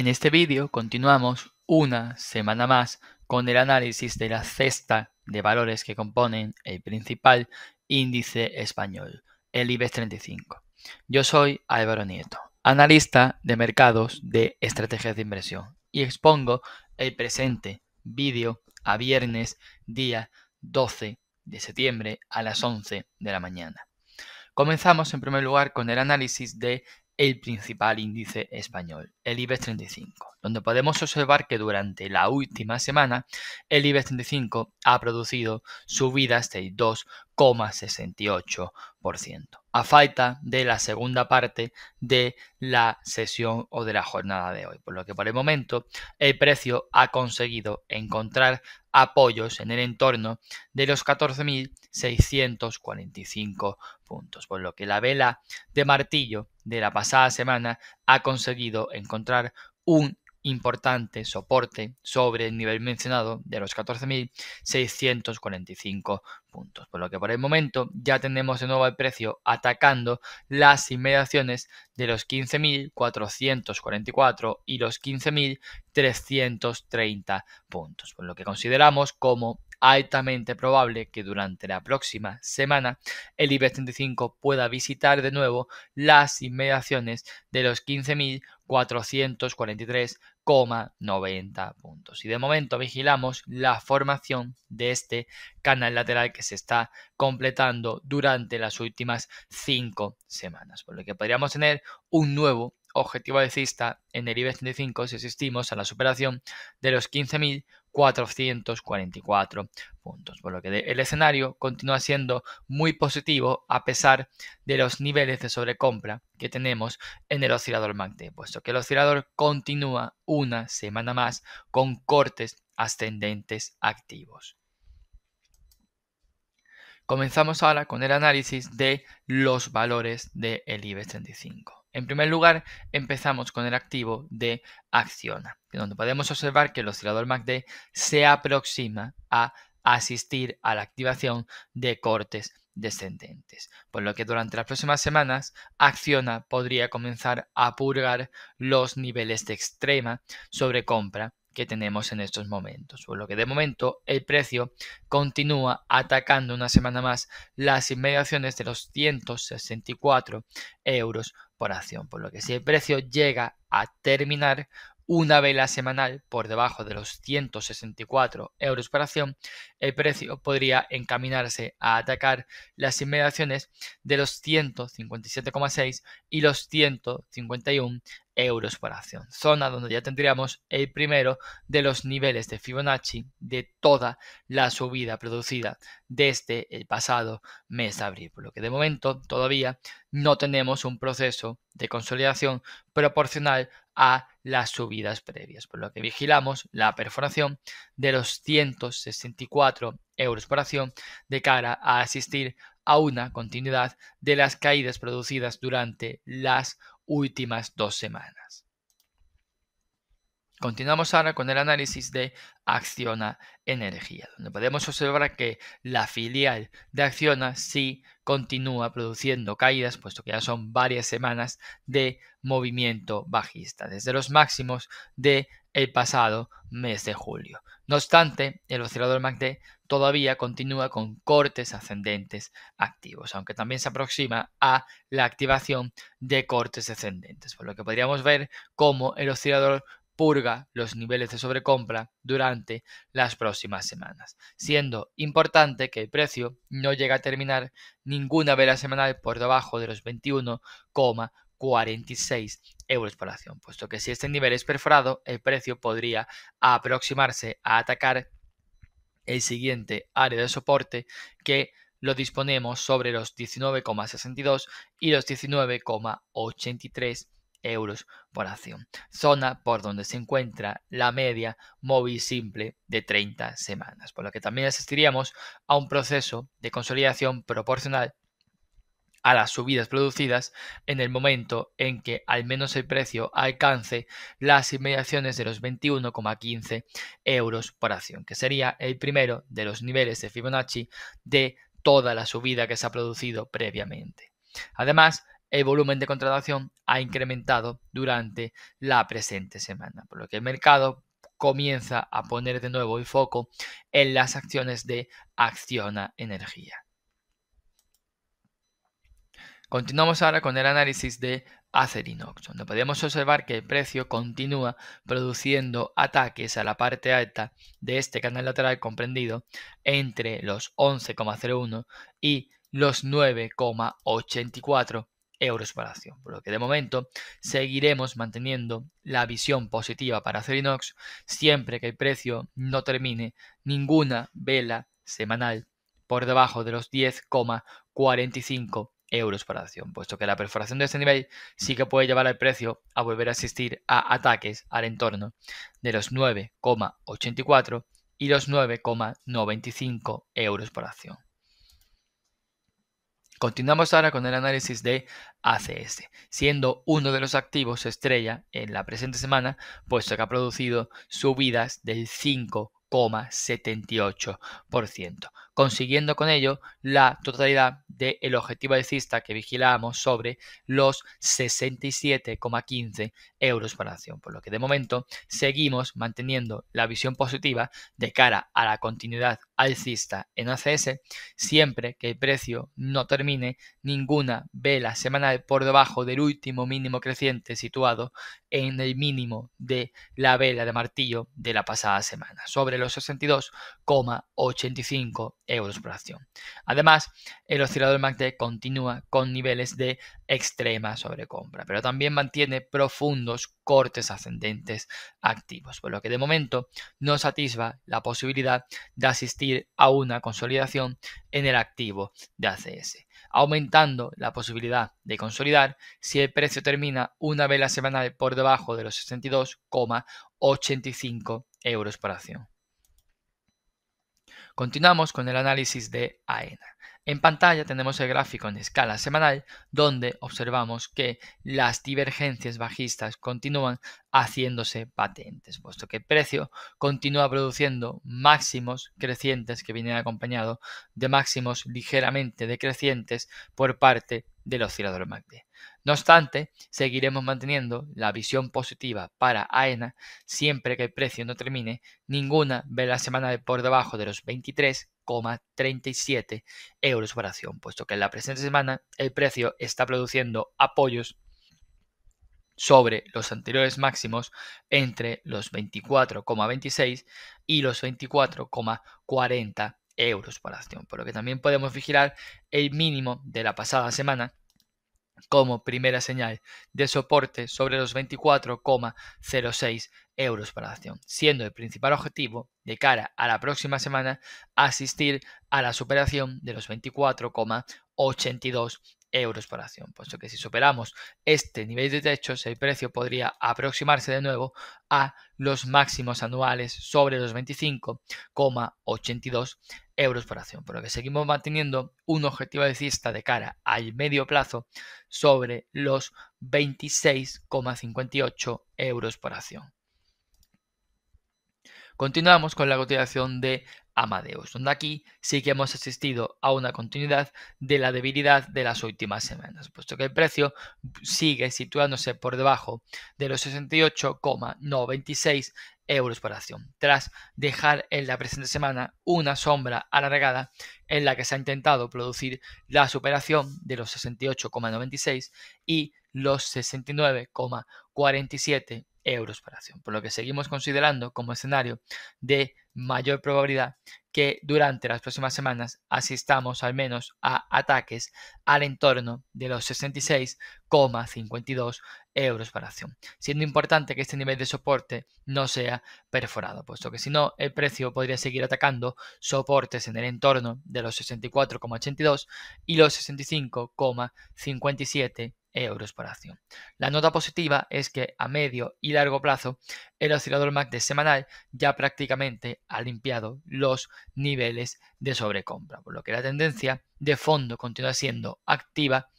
En este vídeo continuamos una semana más con el análisis de la cesta de valores que componen el principal índice español, el IBEX 35. Yo soy Álvaro Nieto, analista de mercados de estrategias de inversión, y expongo el presente vídeo a viernes día 12 de septiembre a las 11 de la mañana. Comenzamos en primer lugar con el análisis de el principal índice español, el IBEX 35, donde podemos observar que durante la última semana el IBEX 35 ha producido subidas del 2,68%, a falta de la segunda parte de la sesión o de la jornada de hoy, por lo que por el momento el precio ha conseguido encontrar apoyos en el entorno de los 14.645 puntos, por lo que la vela de martillo de la pasada semana ha conseguido encontrar un importante soporte sobre el nivel mencionado de los 14.645 puntos, por lo que por el momento ya tenemos de nuevo el precio atacando las inmediaciones de los 15.444 y los 15.330 puntos, por lo que consideramos como altamente probable que durante la próxima semana el IBEX 35 pueda visitar de nuevo las inmediaciones de los 15.443,90 puntos. Y de momento vigilamos la formación de este canal lateral que se está completando durante las últimas 5 semanas, por lo que podríamos tener un nuevo objetivo alcista en el IBEX 35 si asistimos a la superación de los 15.444 puntos, por lo que el escenario continúa siendo muy positivo a pesar de los niveles de sobrecompra que tenemos en el oscilador MACD, puesto que el oscilador continúa una semana más con cortes ascendentes activos. Comenzamos ahora con el análisis de los valores del IBEX 35. En primer lugar, empezamos con el activo de Acciona, donde podemos observar que el oscilador MACD se aproxima a asistir a la activación de cortes descendentes, por lo que durante las próximas semanas Acciona podría comenzar a purgar los niveles de extrema sobrecompra que tenemos en estos momentos, por lo que de momento el precio continúa atacando una semana más las inmediaciones de los 164 euros por acción, por lo que si el precio llega a terminar una vela semanal por debajo de los 164 euros por acción, el precio podría encaminarse a atacar las inmediaciones de los 157,6 y los 151 euros por acción, zona donde ya tendríamos el primero de los niveles de Fibonacci de toda la subida producida desde el pasado mes de abril, por lo que de momento todavía no tenemos un proceso de consolidación proporcional a las subidas previas, por lo que vigilamos la perforación de los 164 euros por acción de cara a asistir a una continuidad de las caídas producidas durante las últimas 2 semanas. Continuamos ahora con el análisis de Acciona Energía, donde podemos observar que la filial de Acciona sí continúa produciendo caídas, puesto que ya son varias semanas de movimiento bajista, desde los máximos del pasado mes de julio. No obstante, el oscilador MACD todavía continúa con cortes ascendentes activos, aunque también se aproxima a la activación de cortes descendentes, por lo que podríamos ver cómo el oscilador purga los niveles de sobrecompra durante las próximas semanas, siendo importante que el precio no llegue a terminar ninguna vela semanal por debajo de los 21,46 euros por acción, puesto que si este nivel es perforado, el precio podría aproximarse a atacar el siguiente área de soporte que lo disponemos sobre los 19,62 y los 19,83 euros por acción, zona por donde se encuentra la media móvil simple de 30 semanas, por lo que también asistiríamos a un proceso de consolidación proporcional a las subidas producidas en el momento en que al menos el precio alcance las inmediaciones de los 21,15 euros por acción, que sería el primero de los niveles de Fibonacci de toda la subida que se ha producido previamente. Además, el volumen de contratación ha incrementado durante la presente semana, por lo que el mercado comienza a poner de nuevo el foco en las acciones de Acciona Energía. Continuamos ahora con el análisis de Acerinox, donde podemos observar que el precio continúa produciendo ataques a la parte alta de este canal lateral comprendido entre los 11,01 y los 9,84 euros por acción, por lo que de momento seguiremos manteniendo la visión positiva para Acerinox siempre que el precio no termine ninguna vela semanal por debajo de los 10,45 euros por acción, puesto que la perforación de este nivel sí que puede llevar al precio a volver a asistir a ataques al entorno de los 9,84 y los 9,95 euros por acción. Continuamos ahora con el análisis de ACS, siendo uno de los activos estrella en la presente semana, puesto que ha producido subidas del 5,78%, consiguiendo con ello la totalidad del objetivo alcista que vigilábamos sobre los 67,15 euros por acción, por lo que de momento seguimos manteniendo la visión positiva de cara a la continuidad alcista en ACS siempre que el precio no termine ninguna vela semanal por debajo del último mínimo creciente situado en el mínimo de la vela de martillo de la pasada semana, sobre los 62,85 euros por acción. Además, el oscilador MACD continúa con niveles de extrema sobrecompra, pero también mantiene profundos cortes ascendentes activos, por lo que de momento nos atisba la posibilidad de asistir a una consolidación en el activo de ACS, aumentando la posibilidad de consolidar si el precio termina una vela semanal por debajo de los 62,85 euros por acción. Continuamos con el análisis de AENA. En pantalla tenemos el gráfico en escala semanal donde observamos que las divergencias bajistas continúan haciéndose patentes, puesto que el precio continúa produciendo máximos crecientes que vienen acompañados de máximos ligeramente decrecientes por parte del oscilador MACD. No obstante, seguiremos manteniendo la visión positiva para AENA siempre que el precio no termine ninguna vela semanal por debajo de los 23,37 euros por acción, puesto que en la presente semana el precio está produciendo apoyos sobre los anteriores máximos entre los 24,26 y los 24,40 euros por acción, por lo que también podemos vigilar el mínimo de la pasada semana como primera señal de soporte sobre los 24,06 euros por acción, siendo el principal objetivo de cara a la próxima semana asistir a la superación de los 24,82 euros por acción, puesto que si superamos este nivel de techos el precio podría aproximarse de nuevo a los máximos anuales sobre los 25,82 euros por acción, por lo que seguimos manteniendo un objetivo alcista de cara al medio plazo sobre los 26,58 euros por acción. Continuamos con la cotización de Amadeus, donde aquí sí que hemos asistido a una continuidad de la debilidad de las últimas semanas, puesto que el precio sigue situándose por debajo de los 68,96 euros por acción, tras dejar en la presente semana una sombra alargada en la que se ha intentado producir la superación de los 68,96 y los 69,47 euros por acción, por lo que seguimos considerando como escenario de mayor probabilidad que durante las próximas semanas asistamos al menos a ataques al entorno de los 66,52 euros por acción, siendo importante que este nivel de soporte no sea perforado, puesto que si no el precio podría seguir atacando soportes en el entorno de los 64,82 y los 65,57 euros por acción. La nota positiva es que a medio y largo plazo el oscilador MACD semanal ya prácticamente ha limpiado los niveles de sobrecompra, por lo que la tendencia de fondo continúa siendo activa,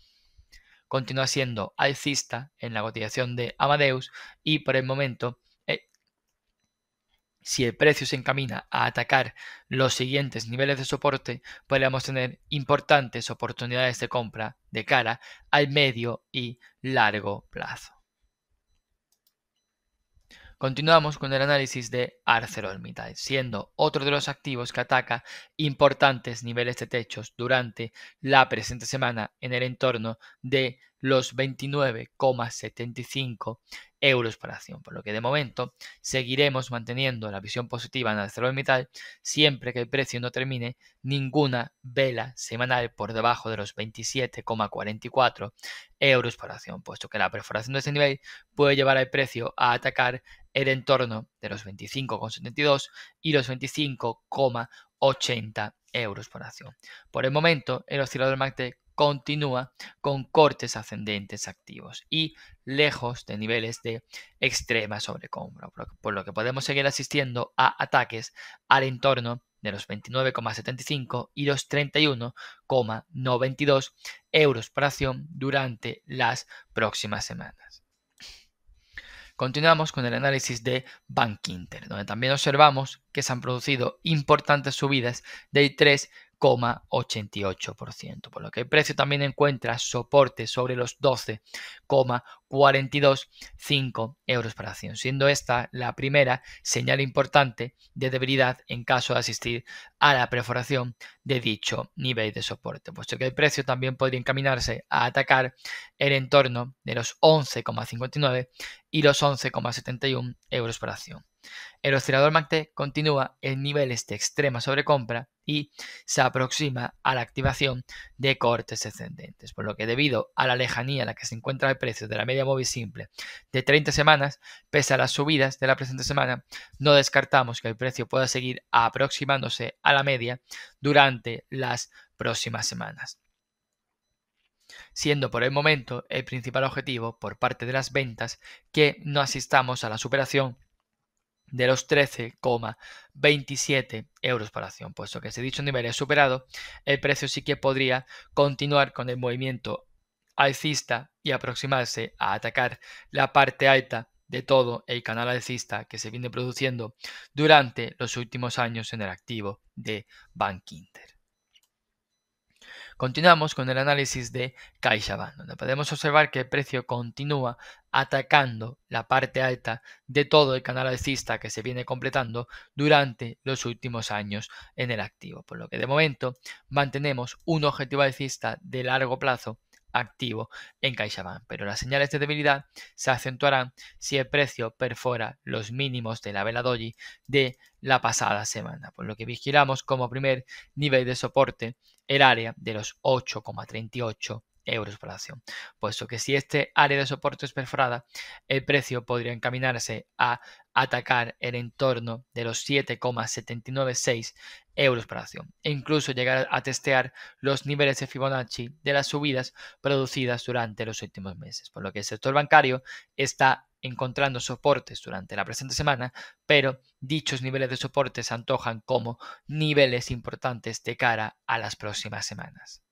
continúa siendo alcista en la cotización de Amadeus y por el momento Si el precio se encamina a atacar los siguientes niveles de soporte, podríamos tener importantes oportunidades de compra de cara al medio y largo plazo. Continuamos con el análisis de ArcelorMittal, siendo otro de los activos que ataca importantes niveles de techos durante la presente semana en el entorno de los 29,75 euros por acción, por lo que de momento seguiremos manteniendo la visión positiva en ArcelorMittal siempre que el precio no termine ninguna vela semanal por debajo de los 27,44 euros por acción, puesto que la perforación de ese nivel puede llevar al precio a atacar el entorno de los 25,72 y los 25,80 euros por acción. Por el momento, el oscilador MACD continúa con cortes ascendentes activos y lejos de niveles de extrema sobrecompra, por lo que podemos seguir asistiendo a ataques al entorno de los 29,75 y los 31,92 euros por acción durante las próximas semanas. Continuamos con el análisis de Bankinter, donde también observamos que se han producido importantes subidas del 3,88%, por lo que el precio también encuentra soporte sobre los 12,425 euros por acción, siendo esta la primera señal importante de debilidad en caso de asistir a la perforación de dicho nivel de soporte, puesto que el precio también podría encaminarse a atacar el entorno de los 11,59 y los 11,71 euros por acción. El oscilador MACD continúa en niveles de extrema sobrecompra y se aproxima a la activación de cortes ascendentes, por lo que debido a la lejanía a la que se encuentra el precio de la media móvil simple de 30 semanas, pese a las subidas de la presente semana, no descartamos que el precio pueda seguir aproximándose a la media durante las próximas semanas, siendo por el momento el principal objetivo por parte de las ventas que no asistamos a la superación de los 13,27 euros por acción, puesto que si dicho nivel es superado, el precio sí que podría continuar con el movimiento alcista y aproximarse a atacar la parte alta de todo el canal alcista que se viene produciendo durante los últimos años en el activo de Bankinter. Continuamos con el análisis de CaixaBank, donde podemos observar que el precio continúa atacando la parte alta de todo el canal alcista que se viene completando durante los últimos años en el activo, por lo que de momento mantenemos un objetivo alcista de largo plazo activo en CaixaBank, pero las señales de debilidad se acentuarán si el precio perfora los mínimos de la vela doji de la pasada semana, por lo que vigilamos como primer nivel de soporte el área de los 8,38 euros por acción, puesto que si este área de soporte es perforada, el precio podría encaminarse a atacar el entorno de los 7,796 euros por acción e incluso llegar a testear los niveles de Fibonacci de las subidas producidas durante los últimos meses, por lo que el sector bancario está encontrando soportes durante la presente semana, pero dichos niveles de soporte se antojan como niveles importantes de cara a las próximas semanas.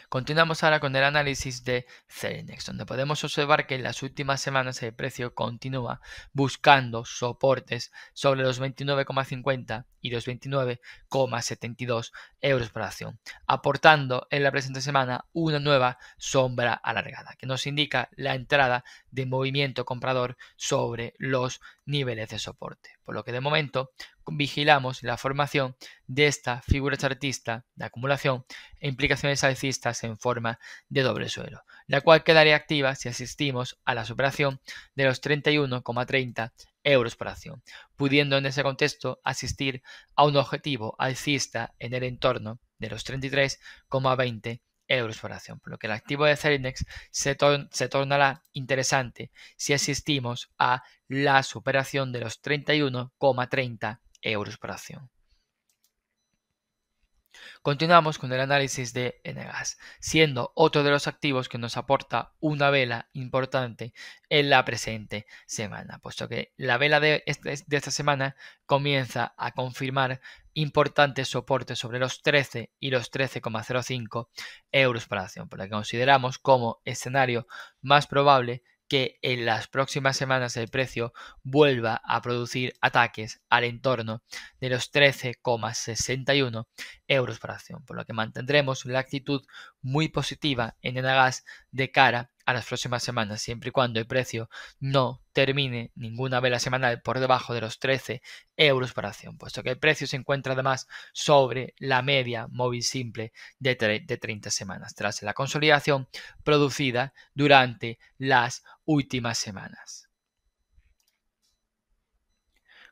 Continuamos ahora con el análisis de Celnex, donde podemos observar que en las últimas semanas el precio continúa buscando soportes sobre los 29,50 y los 29,72 euros por acción, aportando en la presente semana una nueva sombra alargada que nos indica la entrada de movimiento comprador sobre los niveles de soporte, por lo que de momento vigilamos la formación de esta figura chartista de acumulación e implicaciones alcistas en forma de doble suelo, la cual quedaría activa si asistimos a la superación de los 31,30 euros por acción, pudiendo en ese contexto asistir a un objetivo alcista en el entorno de los 33,20 euros por acción, por lo que el activo de Celnex se tornará interesante si asistimos a la superación de los 31,30 euros por acción. Continuamos con el análisis de Enagás, siendo otro de los activos que nos aporta una vela importante en la presente semana, puesto que la vela de esta semana comienza a confirmar importantes soportes sobre los 13 y los 13,05 euros por acción, por lo que consideramos como escenario más probable que en las próximas semanas el precio vuelva a producir ataques al entorno de los 13,61 euros por acción, por lo que mantendremos la actitud muy positiva en Enagás de cara a las próximas semanas, siempre y cuando el precio no termine ninguna vela semanal por debajo de los 13 euros por acción, puesto que el precio se encuentra además sobre la media móvil simple de 30 semanas, tras la consolidación producida durante las últimas semanas.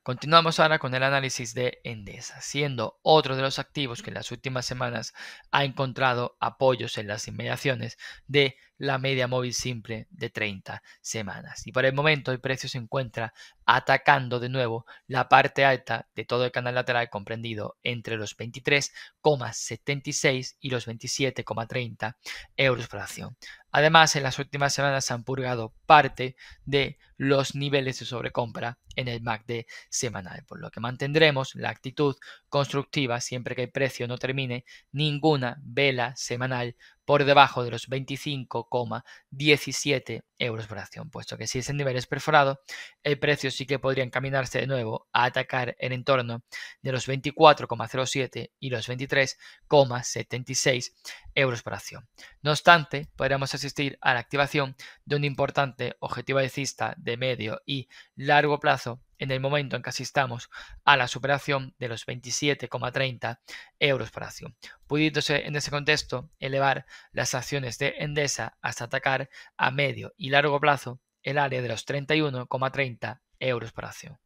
Continuamos ahora con el análisis de Endesa, siendo otro de los activos que en las últimas semanas ha encontrado apoyos en las inmediaciones de la media móvil simple de 30 semanas. Y por el momento el precio se encuentra atacando de nuevo la parte alta de todo el canal lateral comprendido entre los 23,76 y los 27,30 euros por acción. Además, en las últimas semanas se han purgado parte de los niveles de sobrecompra en el MACD semanal, por lo que mantendremos la actitud constructiva siempre que el precio no termine ninguna vela semanal por debajo de los 25,17 euros por acción, puesto que si ese nivel es perforado, el precio sí que podría encaminarse de nuevo a atacar el entorno de los 24,07 y los 23,76 euros por acción. No obstante, podríamos asistir a la activación de un importante objetivo alcista de medio y largo plazo en el momento en que asistamos a la superación de los 27,30 euros por acción, pudiéndose en ese contexto elevar las acciones de Endesa hasta atacar a medio y largo plazo el área de los 31,30 euros por acción.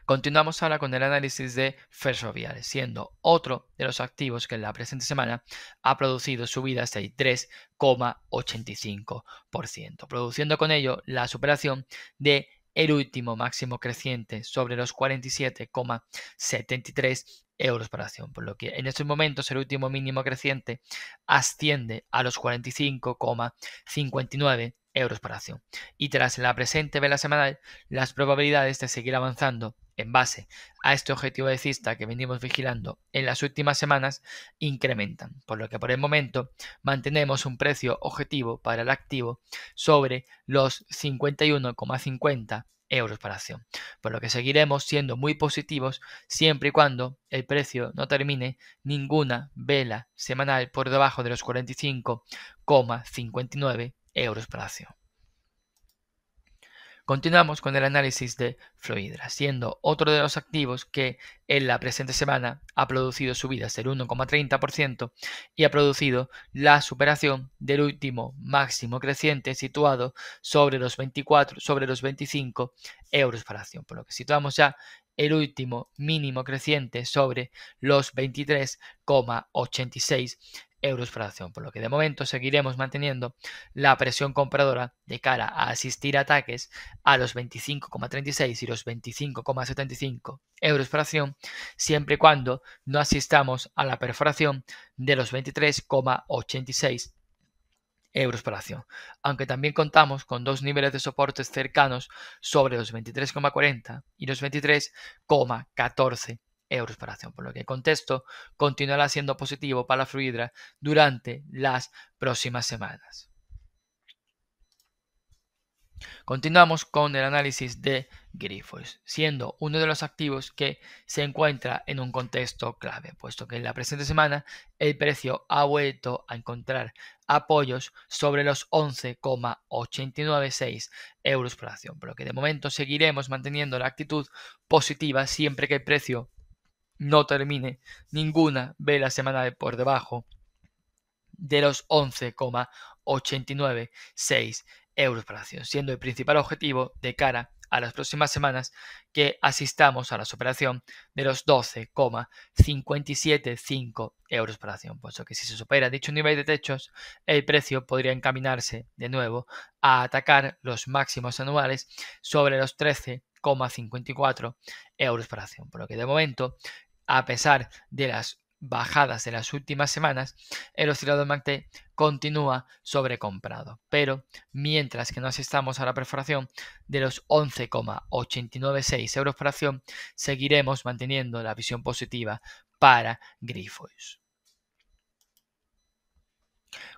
Continuamos ahora con el análisis de Ferrovial, siendo otro de los activos que en la presente semana ha producido subidas del 3,85%, produciendo con ello la superación de el último máximo creciente sobre los 47,73 euros por acción, por lo que en estos momentos el último mínimo creciente asciende a los 45,59 euros por acción. Y tras la presente vela semanal, las probabilidades de seguir avanzando en base a este objetivo alcista que venimos vigilando en las últimas semanas incrementan, por lo que por el momento mantenemos un precio objetivo para el activo sobre los 51,50 euros por acción, por lo que seguiremos siendo muy positivos siempre y cuando el precio no termine ninguna vela semanal por debajo de los 45,59 euros por acción. Continuamos con el análisis de Fluidra, siendo otro de los activos que en la presente semana ha producido subidas del 1,30% y ha producido la superación del último máximo creciente situado sobre los 25 euros por acción, por lo que situamos ya el último mínimo creciente sobre los 23,86 euros por acción, por lo que de momento seguiremos manteniendo la presión compradora de cara a asistir a ataques a los 25,36 y los 25,75 euros por acción, siempre y cuando no asistamos a la perforación de los 23,86 euros por acción, aunque también contamos con dos niveles de soportes cercanos sobre los 23,40 y los 23,14 euros por acción, por lo que el contexto continuará siendo positivo para la Fluidra durante las próximas semanas. Continuamos con el análisis de Grifols, siendo uno de los activos que se encuentra en un contexto clave, puesto que en la presente semana el precio ha vuelto a encontrar apoyos sobre los 11,896 euros por acción, por lo que de momento seguiremos manteniendo la actitud positiva siempre que el precio no termine ninguna vela semanal por debajo de los 11,896 euros por acción, siendo el principal objetivo de cara a las próximas semanas que asistamos a la superación de los 12,575 euros por acción, puesto que si se supera dicho nivel de techos, el precio podría encaminarse de nuevo a atacar los máximos anuales sobre los 13,54 euros por acción, por lo que de momento, a pesar de las bajadas de las últimas semanas, el oscilador MACD continúa sobrecomprado, pero mientras que no asistamos a la perforación de los 11,896 euros por acción, seguiremos manteniendo la visión positiva para Grifols.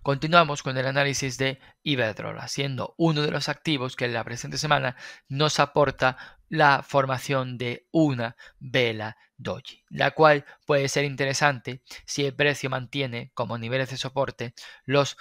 Continuamos con el análisis de Iberdrola, siendo uno de los activos que en la presente semana nos aporta la formación de una vela doji, la cual puede ser interesante si el precio mantiene como niveles de soporte los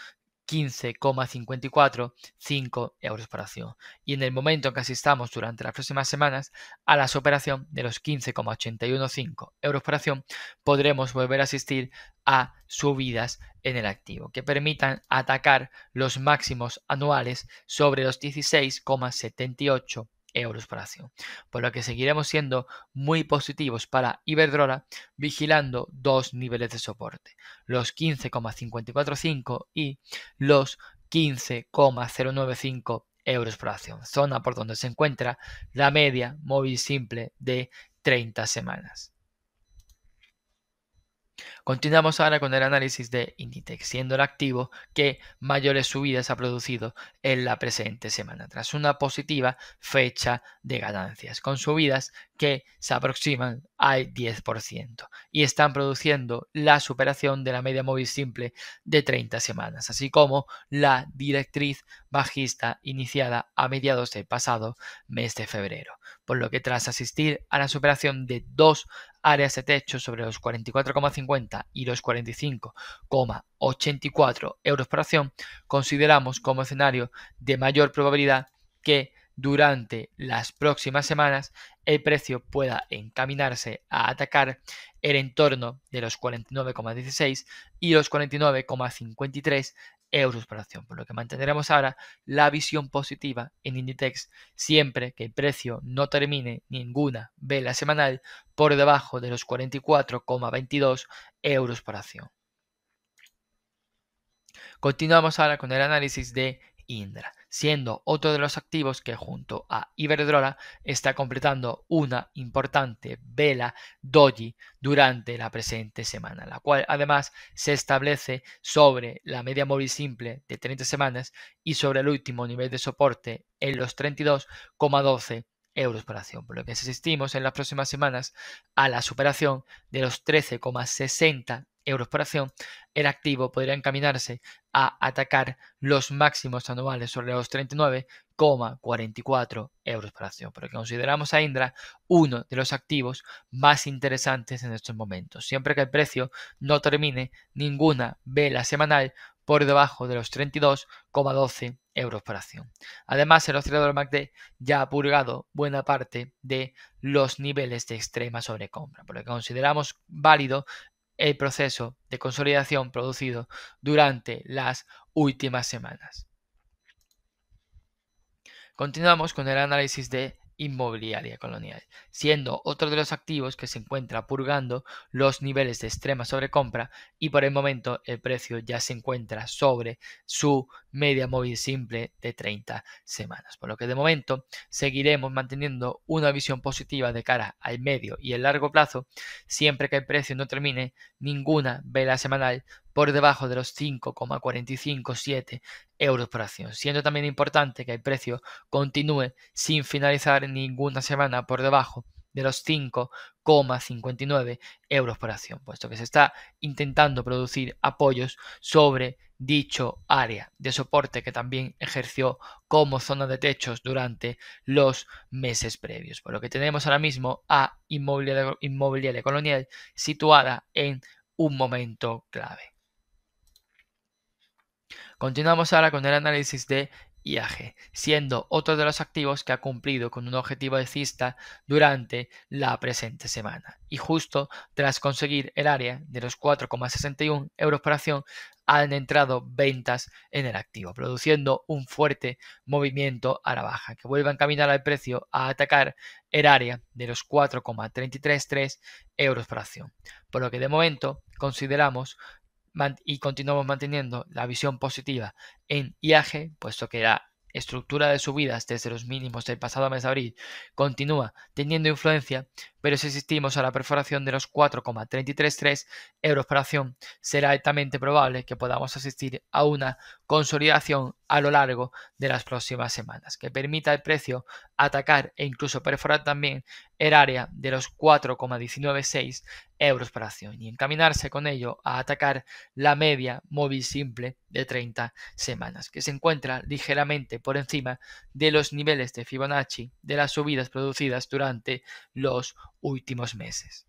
15,545 euros por acción y en el momento en que asistamos durante las próximas semanas a la superación de los 15,815 euros por acción, podremos volver a asistir a subidas en el activo que permitan atacar los máximos anuales sobre los 16,78 euros por acción, por lo que seguiremos siendo muy positivos para Iberdrola, vigilando dos niveles de soporte, los 15,545 y los 15,095 euros por acción, zona por donde se encuentra la media móvil simple de 30 semanas. Continuamos ahora con el análisis de Inditex, siendo el activo que mayores subidas ha producido en la presente semana, tras una positiva fecha de ganancias, con subidas que se aproximan al 10% y están produciendo la superación de la media móvil simple de 30 semanas, así como la directriz bajista iniciada a mediados del pasado mes de febrero, por lo que tras asistir a la superación de dos áreas de techo sobre los 44,50 y los 45,84 euros por acción, consideramos como escenario de mayor probabilidad que durante las próximas semanas el precio pueda encaminarse a atacar el entorno de los 49,16 y los 49,53 euros por acción, por lo que mantendremos ahora la visión positiva en Inditex siempre que el precio no termine ninguna vela semanal por debajo de los 44,22 euros por acción. Continuamos ahora con el análisis de Indra, siendo otro de los activos que junto a Iberdrola está completando una importante vela doji durante la presente semana, la cual además se establece sobre la media móvil simple de 30 semanas y sobre el último nivel de soporte en los 32,12 euros por acción, por lo que asistimos en las próximas semanas a la superación de los 13,60 euros por acción, el activo podría encaminarse a atacar los máximos anuales sobre los 39,44 euros por acción, porque consideramos a Indra uno de los activos más interesantes en estos momentos, siempre que el precio no termine ninguna vela semanal por debajo de los 32,12 euros por acción. Además, el oscilador MACD ya ha purgado buena parte de los niveles de extrema sobrecompra, por lo que consideramos válido el proceso de consolidación producido durante las últimas semanas. Continuamos con el análisis de Inmobiliaria Colonial, siendo otro de los activos que se encuentra purgando los niveles de extrema sobrecompra y por el momento el precio ya se encuentra sobre su media móvil simple de 30 semanas, por lo que de momento seguiremos manteniendo una visión positiva de cara al medio y el largo plazo siempre que el precio no termine ninguna vela semanal por debajo de los 5,457 euros por acción, siendo también importante que el precio continúe sin finalizar ninguna semana por debajo de los 5,59 euros por acción, puesto que se está intentando producir apoyos sobre dicho área de soporte que también ejerció como zona de techos durante los meses previos, por lo que tenemos ahora mismo a Inmobiliaria Colonial situada en un momento clave. Continuamos ahora con el análisis de IAG, siendo otro de los activos que ha cumplido con un objetivo alcista durante la presente semana. Y justo tras conseguir el área de los 4,61 euros por acción, han entrado ventas en el activo, produciendo un fuerte movimiento a la baja, que vuelve a encaminar al precio a atacar el área de los 4,333 euros por acción. Por lo que de momento consideramos y continuamos manteniendo la visión positiva en IAG, puesto que la estructura de subidas desde los mínimos del pasado mes de abril continúa teniendo influencia, pero si asistimos a la perforación de los 4,333 euros por acción, será altamente probable que podamos asistir a una consolidación a lo largo de las próximas semanas, que permita al precio atacar e incluso perforar también el área de los 4,196 euros por acción y encaminarse con ello a atacar la media móvil simple de 30 semanas, que se encuentra ligeramente por encima de los niveles de Fibonacci de las subidas producidas durante los últimos meses.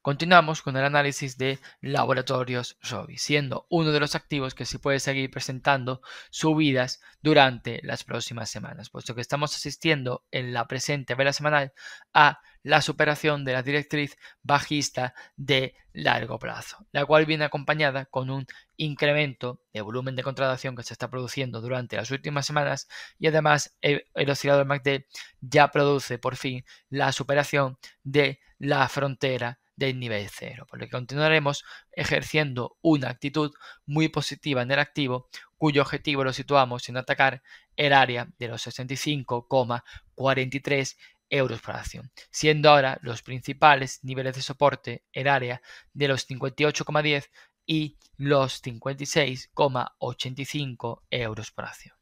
Continuamos con el análisis de laboratorios Rovi, siendo uno de los activos que se puede seguir presentando subidas durante las próximas semanas, puesto que estamos asistiendo en la presente vela semanal a la superación de la directriz bajista de largo plazo, la cual viene acompañada con un incremento de volumen de contratación que se está produciendo durante las últimas semanas y además el oscilador MACD ya produce por fin la superación de la frontera del nivel 0, por lo que continuaremos ejerciendo una actitud muy positiva en el activo, cuyo objetivo lo situamos en atacar el área de los 65,43 euros por acción, siendo ahora los principales niveles de soporte el área de los 58,10 y los 56,85 euros por acción.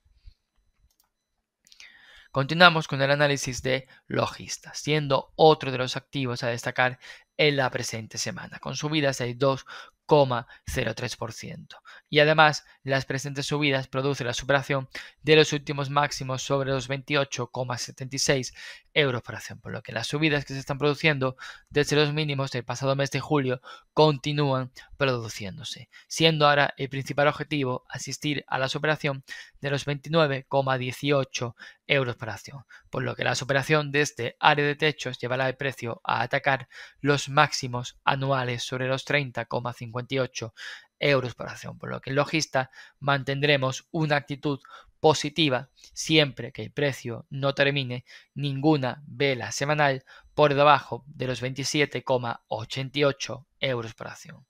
Continuamos con el análisis de Logista, siendo otro de los activos a destacar en la presente semana, con subidas del 2,03%. Y además, las presentes subidas producen la superación de los últimos máximos sobre los 28,76 euros por acción, por lo que las subidas que se están produciendo desde los mínimos del pasado mes de julio continúan produciéndose, siendo ahora el principal objetivo asistir a la superación de los 29,18 euros por acción, por lo que la superación de este área de techos llevará el precio a atacar los máximos anuales sobre los 30,58 euros por acción, por lo que en Logista mantendremos una actitud positiva siempre que el precio no termine ninguna vela semanal por debajo de los 27,88 euros por acción.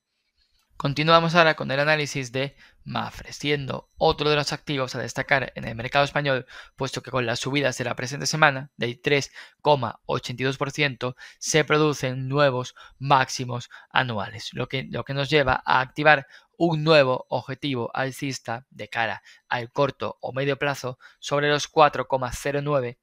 Continuamos ahora con el análisis de Mapfre, siendo otro de los activos a destacar en el mercado español, puesto que con las subidas de la presente semana del 3,82% se producen nuevos máximos anuales, lo que nos lleva a activar un nuevo objetivo alcista de cara al corto o medio plazo sobre los 4,09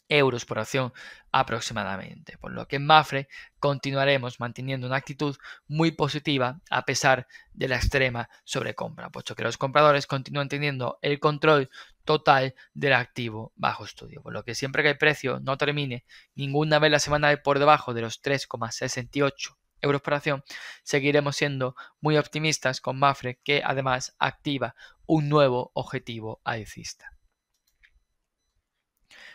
euros por acción aproximadamente, por lo que en Mapfre continuaremos manteniendo una actitud muy positiva a pesar de la extrema sobrecompra, puesto que los compradores continúan teniendo el control total del activo bajo estudio, por lo que siempre que el precio no termine ninguna vela semanal por debajo de los 3,68 euros por acción, seguiremos siendo muy optimistas con Mapfre, que además activa un nuevo objetivo alcista.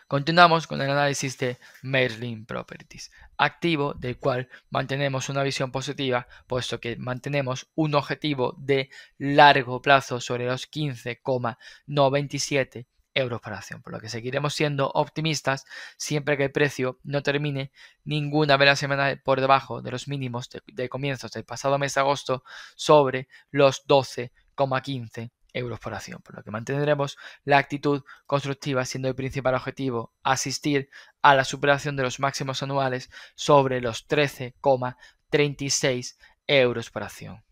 Continuamos con el análisis de Merlin Properties, activo del cual mantenemos una visión positiva, puesto que mantenemos un objetivo de largo plazo sobre los 15,97 euros por acción, por lo que seguiremos siendo optimistas siempre que el precio no termine ninguna vela semanal por debajo de los mínimos de comienzos del pasado mes de agosto sobre los 12,15 euros por acción, por lo que mantendremos la actitud constructiva, siendo el principal objetivo asistir a la superación de los máximos anuales sobre los 13,36 euros por acción.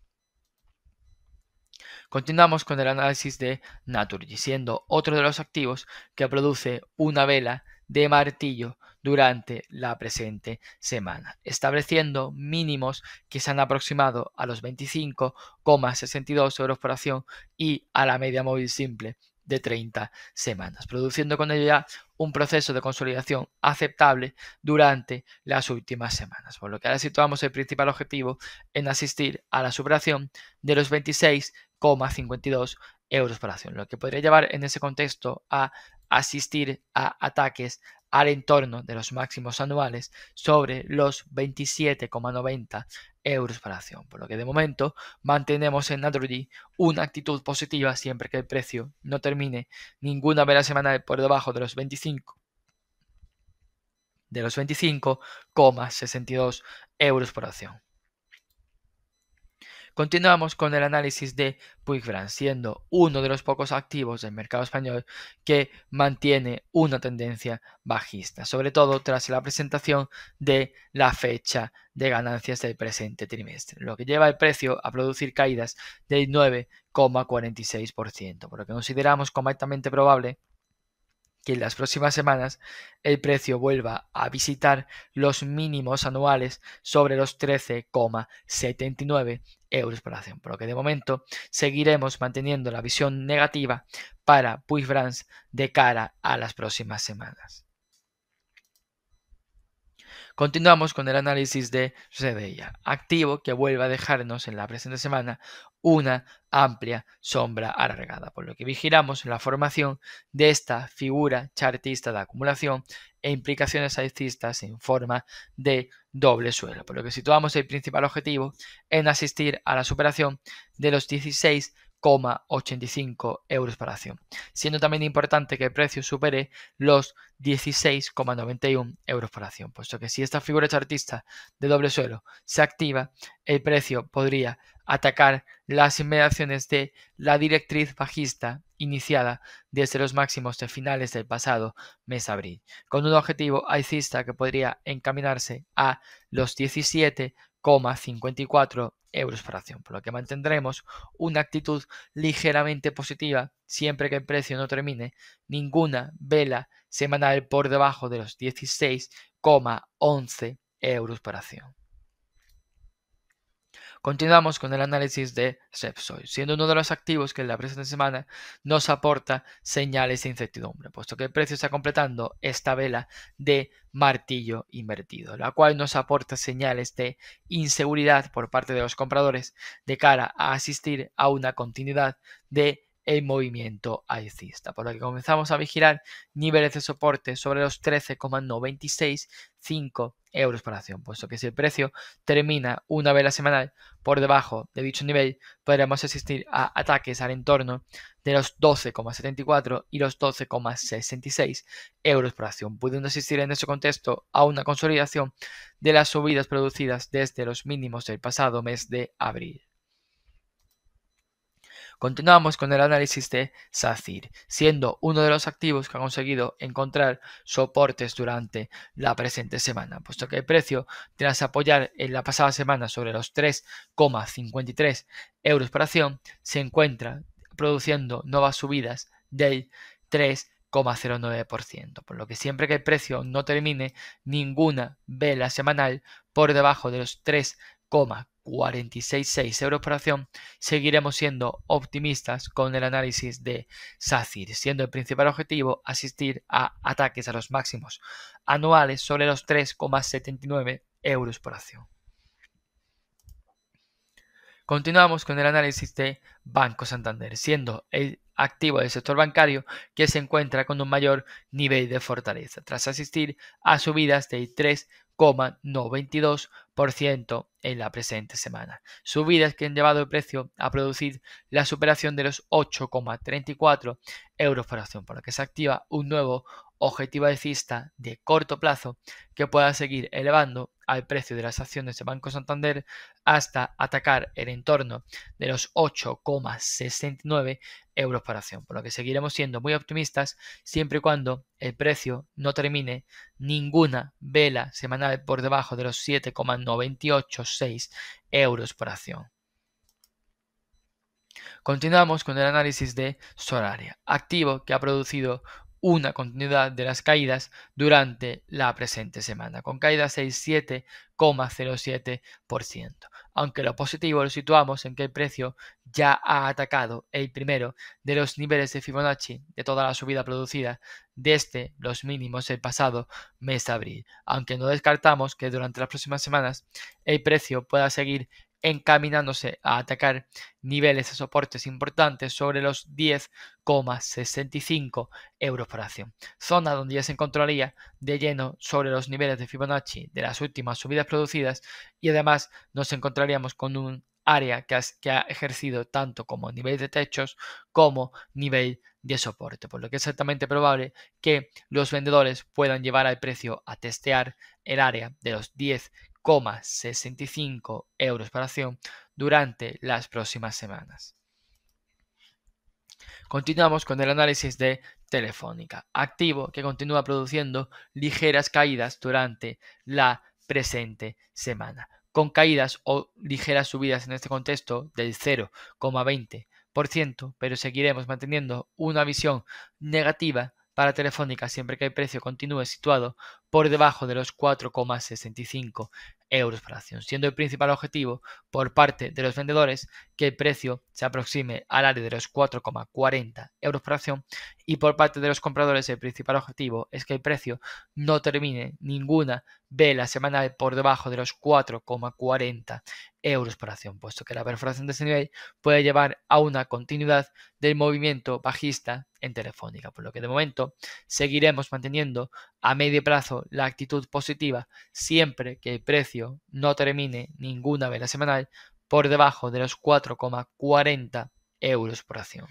Continuamos con el análisis de Naturgy, siendo otro de los activos que produce una vela de martillo durante la presente semana, estableciendo mínimos que se han aproximado a los 25,62 euros por acción y a la media móvil simple de 30 semanas, produciendo con ello ya un proceso de consolidación aceptable durante las últimas semanas, por lo que ahora situamos el principal objetivo en asistir a la superación de los 26,52 euros por acción, lo que podría llevar en ese contexto a asistir a ataques al entorno de los máximos anuales sobre los 27,90 euros por acción, por lo que de momento mantenemos en Naturgy una actitud positiva siempre que el precio no termine ninguna vela semanal por debajo de los 25,62 euros por acción. Continuamos con el análisis de Puig France, siendo uno de los pocos activos del mercado español que mantiene una tendencia bajista, sobre todo tras la presentación de la fecha de ganancias del presente trimestre, lo que lleva el precio a producir caídas del 9,46%, por lo que consideramos como altamente probable que en las próximas semanas el precio vuelva a visitar los mínimos anuales sobre los 13,79 euros por acción, por lo que de momento seguiremos manteniendo la visión negativa para Puig France de cara a las próximas semanas. Continuamos con el análisis de Redeia, activo que vuelve a dejarnos en la presente semana una amplia sombra alargada, por lo que vigilamos la formación de esta figura chartista de acumulación e implicaciones alcistas en forma de doble suelo, por lo que situamos el principal objetivo en asistir a la superación de los 16,85 euros por acción, siendo también importante que el precio supere los 16,91 euros por acción, puesto que si esta figura chartista de doble suelo se activa, el precio podría atacar las inmediaciones de la directriz bajista iniciada desde los máximos de finales del pasado mes de abril, con un objetivo alcista que podría encaminarse a los 17,54 euros por acción, por lo que mantendremos una actitud ligeramente positiva siempre que el precio no termine ninguna vela semanal por debajo de los 16,11 euros por acción. Continuamos con el análisis de Repsol, siendo uno de los activos que en la presente semana nos aporta señales de incertidumbre, puesto que el precio está completando esta vela de martillo invertido, la cual nos aporta señales de inseguridad por parte de los compradores de cara a asistir a una continuidad de el movimiento alcista, por lo que comenzamos a vigilar niveles de soporte sobre los 13,965 euros por acción, puesto que si el precio termina una vela semanal por debajo de dicho nivel, podremos asistir a ataques al entorno de los 12,74 y los 12,66 euros por acción, pudiendo asistir en ese contexto a una consolidación de las subidas producidas desde los mínimos del pasado mes de abril. Continuamos con el análisis de SACIR, siendo uno de los activos que ha conseguido encontrar soportes durante la presente semana, puesto que el precio, tras apoyar en la pasada semana sobre los 3,53 euros por acción, se encuentra produciendo nuevas subidas del 3,09%, por lo que siempre que el precio no termine ninguna vela semanal por debajo de los 3,466 euros por acción, seguiremos siendo optimistas con el análisis de SACIR, siendo el principal objetivo asistir a ataques a los máximos anuales sobre los 3,79 euros por acción. Continuamos con el análisis de Banco Santander, siendo el activo del sector bancario que se encuentra con un mayor nivel de fortaleza, tras asistir a subidas del 3,92% en la presente semana. Subidas que han llevado el precio a producir la superación de los 8,34 euros por acción, por lo que se activa un nuevo objetivo alcista de corto plazo que pueda seguir elevando al precio de las acciones de Banco Santander hasta atacar el entorno de los 8,69 euros por acción, por lo que seguiremos siendo muy optimistas siempre y cuando el precio no termine ninguna vela semanal por debajo de los 7,986 euros por acción. Continuamos con el análisis de Solaria, activo que ha producido una continuidad de las caídas durante la presente semana, con caídas del 7,07%, aunque lo positivo lo situamos en que el precio ya ha atacado el primero de los niveles de Fibonacci de toda la subida producida desde los mínimos del pasado mes de abril, aunque no descartamos que durante las próximas semanas el precio pueda seguir encaminándose a atacar niveles de soportes importantes sobre los 10,65 euros por acción, zona donde ya se encontraría de lleno sobre los niveles de Fibonacci de las últimas subidas producidas, y además nos encontraríamos con un área que ha ejercido tanto como nivel de techos como nivel de soporte, por lo que es altamente probable que los vendedores puedan llevar al precio a testear el área de los 10 2,65 euros por acción durante las próximas semanas. Continuamos con el análisis de Telefónica, activo que continúa produciendo ligeras caídas durante la presente semana, con caídas o ligeras subidas en este contexto del 0,20%, pero seguiremos manteniendo una visión negativa para Telefónica siempre que el precio continúe situado por debajo de los 4,65 euros por acción, siendo el principal objetivo por parte de los vendedores que el precio se aproxime al área de los 4,40 euros por acción, y por parte de los compradores el principal objetivo es que el precio no termine ninguna vela semanal por debajo de los 4,40 euros por acción, puesto que la perforación de ese nivel puede llevar a una continuidad del movimiento bajista en Telefónica, por lo que de momento seguiremos manteniendo a medio plazo la actitud positiva siempre que el precio no termine ninguna vela semanal por debajo de los 4,40 euros por acción.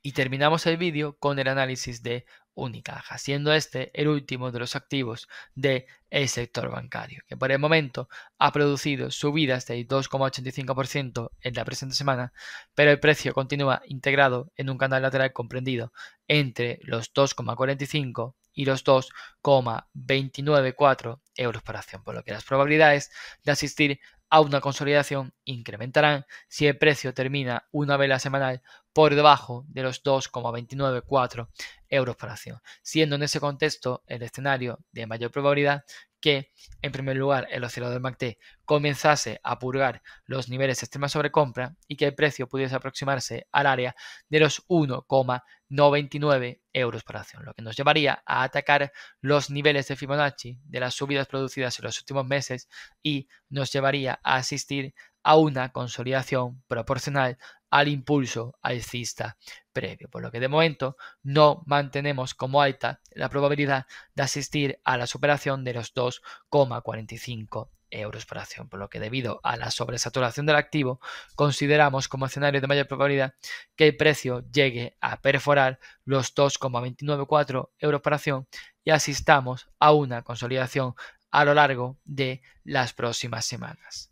Y terminamos el vídeo con el análisis de Unicaja, siendo este el último de los activos del sector bancario, que por el momento ha producido subidas del 2,85% en la presente semana, pero el precio continúa integrado en un canal lateral comprendido entre los 2,45 y los 2,294 euros por acción, por lo que las probabilidades de asistir a una consolidación incrementarán si el precio termina una vela semanal por debajo de los 2,294 euros por acción, siendo en ese contexto el escenario de mayor probabilidad que, en primer lugar, el oscilador MACD comenzase a purgar los niveles de extrema sobrecompra y que el precio pudiese aproximarse al área de los 1,99 euros por acción, lo que nos llevaría a atacar los niveles de Fibonacci de las subidas producidas en los últimos meses y nos llevaría a asistir a una consolidación proporcional al impulso alcista previo, por lo que de momento no mantenemos como alta la probabilidad de asistir a la superación de los 2,45 euros por acción, por lo que debido a la sobresaturación del activo consideramos como escenario de mayor probabilidad que el precio llegue a perforar los 2,294 euros por acción y asistamos a una consolidación a lo largo de las próximas semanas.